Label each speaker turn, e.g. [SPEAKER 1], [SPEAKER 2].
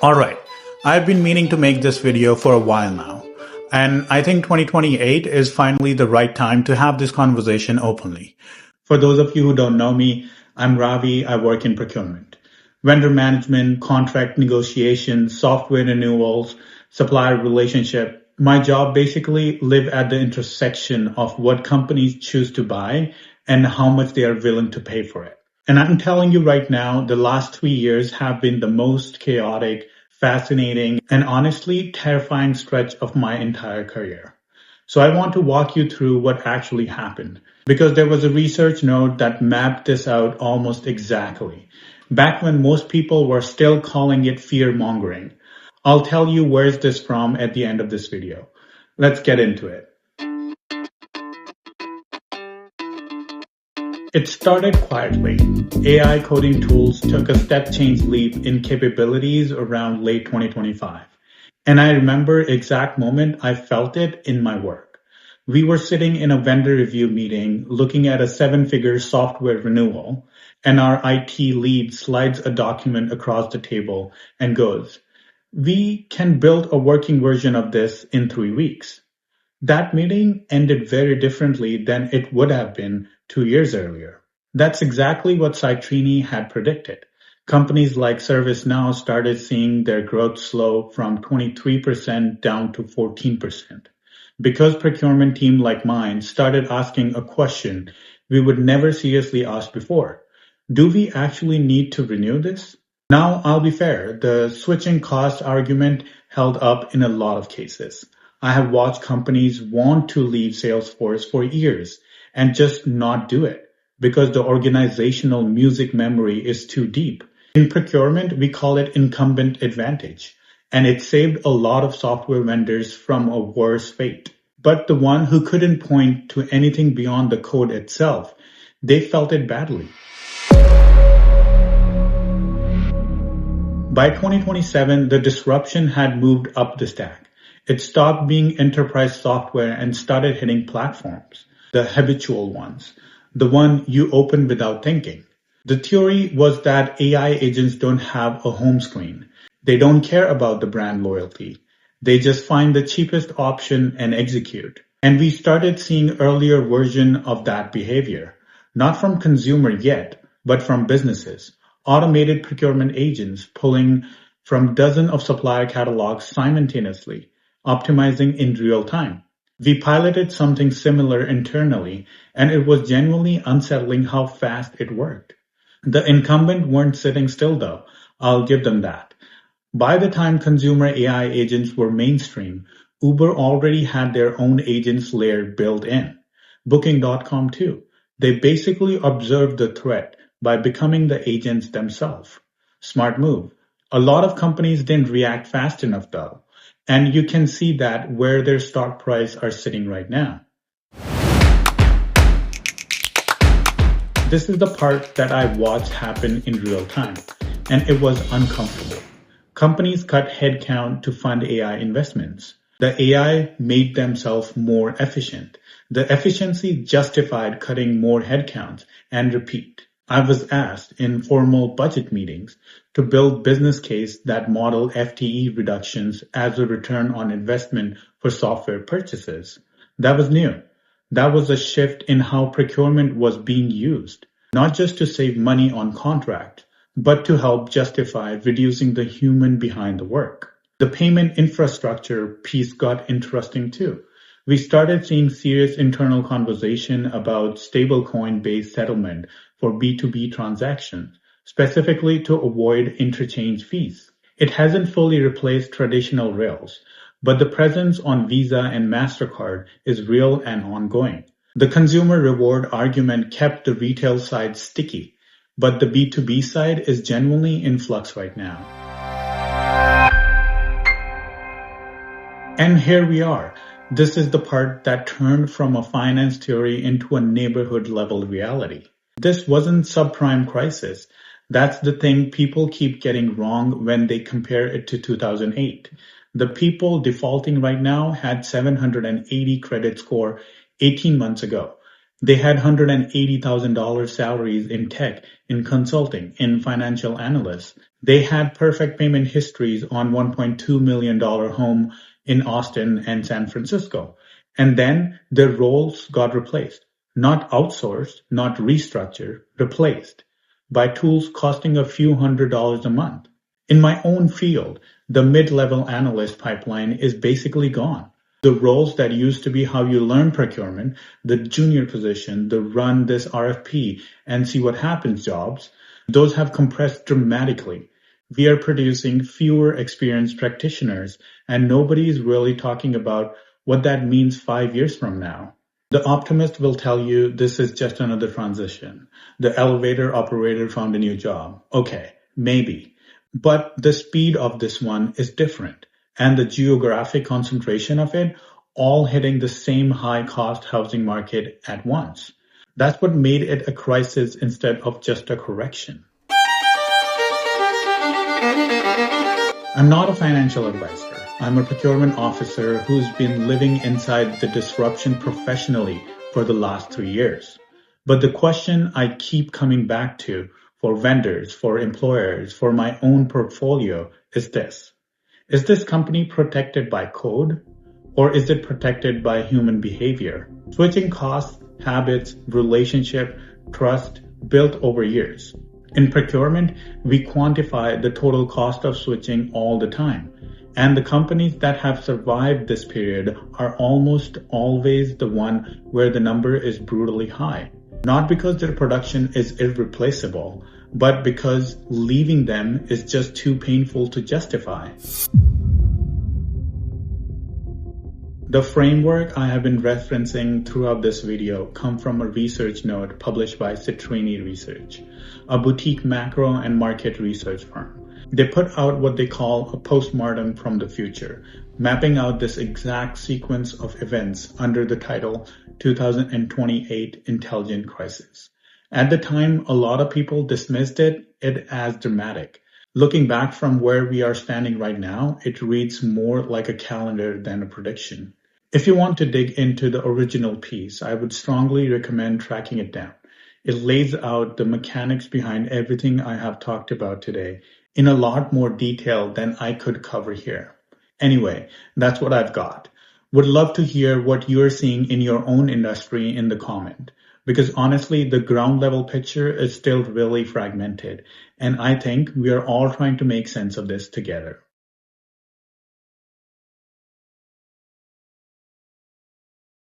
[SPEAKER 1] Alright, I've been meaning to make this video for a while now, and I think 2028 is finally the right time to have this conversation openly. For those of you who don't know me, I'm Ravi, I work in procurement. Vendor management, contract negotiations, software renewals, supplier relationship. My job basically live at the intersection of what companies choose to buy and how much they are willing to pay for it. And I'm telling you right now, the last 3 years have been the most chaotic, fascinating, and honestly terrifying stretch of my entire career. So I want to walk you through what actually happened, because there was a research note that mapped this out almost exactly, back when most people were still calling it fear-mongering. I'll tell you where's this from at the end of this video. Let's get into it. It started quietly. AI coding tools took a step change leap in capabilities around late 2025. And I remember exact moment I felt it in my work. We were sitting in a vendor review meeting looking at a 7-figure software renewal, and our IT lead slides a document across the table and goes, "We can build a working version of this in 3 weeks." That meeting ended very differently than it would have been 2 years earlier. That's exactly what Citrini had predicted. Companies like ServiceNow started seeing their growth slow from 23% down to 14%. Because procurement team like mine started asking a question we would never seriously ask before. Do we actually need to renew this? Now, I'll be fair, the switching cost argument held up in a lot of cases. I have watched companies want to leave Salesforce for years and just not do it because the organizational music memory is too deep. In procurement, we call it incumbent advantage, and it saved a lot of software vendors from a worse fate. But the one who couldn't point to anything beyond the code itself, they felt it badly. By 2027, the disruption had moved up the stack. It stopped being enterprise software and started hitting platforms, the habitual ones, the one you open without thinking. The theory was that AI agents don't have a home screen. They don't care about the brand loyalty. They just find the cheapest option and execute. And we started seeing earlier version of that behavior, not from consumer yet, but from businesses. Automated procurement agents pulling from dozens of supplier catalogs simultaneously, optimizing in real time. We piloted something similar internally, and it was genuinely unsettling how fast it worked. The incumbent weren't sitting still though, I'll give them that. By the time consumer AI agents were mainstream, Uber already had their own agents layer built in. Booking.com too. They basically observed the threat by becoming the agents themselves. Smart move. A lot of companies didn't react fast enough though. And you can see that where their stock price are sitting right now. This is the part that I watched happen in real time, and it was uncomfortable. Companies cut headcount to fund AI investments. The AI made themselves more efficient. The efficiency justified cutting more headcounts and repeat. I was asked in formal budget meetings to build business case that model FTE reductions as a return on investment for software purchases. That was new. That was a shift in how procurement was being used, not just to save money on contract, but to help justify reducing the human behind the work. The payment infrastructure piece got interesting too. We started seeing serious internal conversation about stablecoin-based settlement for B2B transactions, specifically to avoid interchange fees. It hasn't fully replaced traditional rails, but the presence on Visa and MasterCard is real and ongoing. The consumer reward argument kept the retail side sticky, but the B2B side is genuinely in flux right now. And here we are. This is the part that turned from a finance theory into a neighborhood level reality. This wasn't subprime crisis. That's the thing people keep getting wrong when they compare it to 2008. The people defaulting right now had 780 credit score 18 months ago. They had $180,000 salaries in tech, in consulting, in financial analysts. They had perfect payment histories on $1.2 million home in Austin and San Francisco. And then their roles got replaced. Not outsourced, not restructured, replaced by tools costing a few $100s a month. In my own field, the mid-level analyst pipeline is basically gone. The roles that used to be how you learn procurement, the junior position, the run this RFP and see what happens jobs, those have compressed dramatically. We are producing fewer experienced practitioners, and nobody is really talking about what that means 5 years from now. The optimist will tell you this is just another transition. The elevator operator found a new job. Okay, maybe. But the speed of this one is different, and the geographic concentration of it all hitting the same high-cost housing market at once. That's what made it a crisis instead of just a correction. I'm not a financial advisor. I'm a procurement officer who's been living inside the disruption professionally for the last 3 years. But the question I keep coming back to for vendors, for employers, for my own portfolio is this. Is this company protected by code, or is it protected by human behavior? Switching costs, habits, relationship, trust built over years. In procurement, we quantify the total cost of switching all the time. And the companies that have survived this period are almost always the one where the number is brutally high. Not because their production is irreplaceable, but because leaving them is just too painful to justify. The framework I have been referencing throughout this video come from a research note published by Citrini Research, a boutique macro and market research firm. They put out what they call a postmortem from the future, mapping out this exact sequence of events under the title 2028 Intelligent Crisis. At the time, a lot of people dismissed it as dramatic. Looking back from where we are standing right now, it reads more like a calendar than a prediction. If you want to dig into the original piece, I would strongly recommend tracking it down. It lays out the mechanics behind everything I have talked about today in a lot more detail than I could cover here. Anyway, that's what I've got. Would love to hear what you're seeing in your own industry in the comment, because honestly, the ground level picture is still really fragmented, and I think we are all trying to make sense of this together.